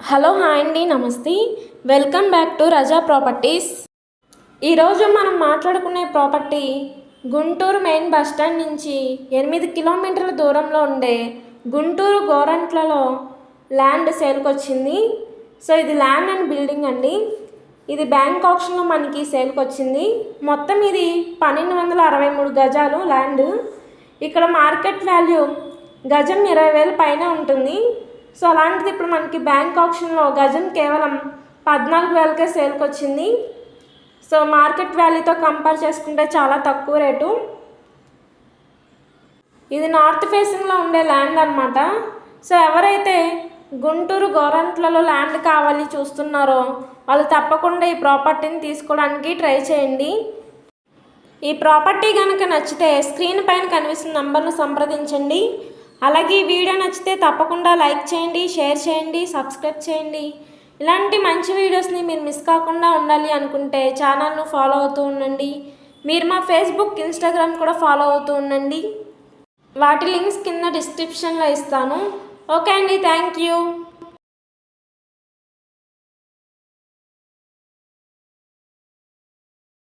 Hello hi అండి, నమస్తే. Welcome back to Raza properties. ఈరోజు మనం మాట్లాడుకునే property Guntur main bus stand నుంచి 8 కిలోమీటర్ల దూరంలో ఉండే గుంటూరు గోరంట్లలో ల్యాండ్ సేల్కి వచ్చింది. సో ఇది ల్యాండ్ అండ్ బిల్డింగ్ అండి. ఇది బ్యాంక్ ఆప్షన్లో మనకి సేల్కి వచ్చింది. మొత్తం ఇది 1263 గజాలు ల్యాండ్. ఇక్కడ మార్కెట్ వాల్యూ గజం 20,000 పైన ఉంటుంది. సో అలాంటిది ఇప్పుడు మనకి బ్యాంక్ ఆప్షన్లో గజం కేవలం 14,000కే సేల్కి వచ్చింది. సో మార్కెట్ వాల్యూతో కంపేర్ చేసుకుంటే చాలా తక్కువ రేటు. ఇది నార్త్ ఫేసింగ్లో ఉండే ల్యాండ్ అనమాట. సో ఎవరైతే గుంటూరు గోరంట్లలో ల్యాండ్ కావాలి చూస్తున్నారో వాళ్ళు తప్పకుండా ఈ ప్రాపర్టీని తీసుకోవడానికి ట్రై చేయండి. ఈ ప్రాపర్టీ కనుక నచ్చితే స్క్రీన్ పైన కనిపిస్తున్న నంబర్ను సంప్రదించండి. అలాగే ఈ వీడియో నచ్చితే తప్పకుండా లైక్ చేయండి, షేర్ చేయండి, సబ్స్క్రైబ్ చేయండి. ఇలాంటి మంచి వీడియోస్ని మీరు మిస్ కాకుండా ఉండాలి అనుకుంటే ఛానల్ను ఫాలో అవుతూ ఉండండి. మీరు మా ఫేస్బుక్, ఇన్స్టాగ్రామ్ కూడా ఫాలో అవుతూ ఉండండి. వాటి లింక్స్ కింద డిస్క్రిప్షన్లో ఇస్తాను. ఓకే అండి, థ్యాంక్ యూ.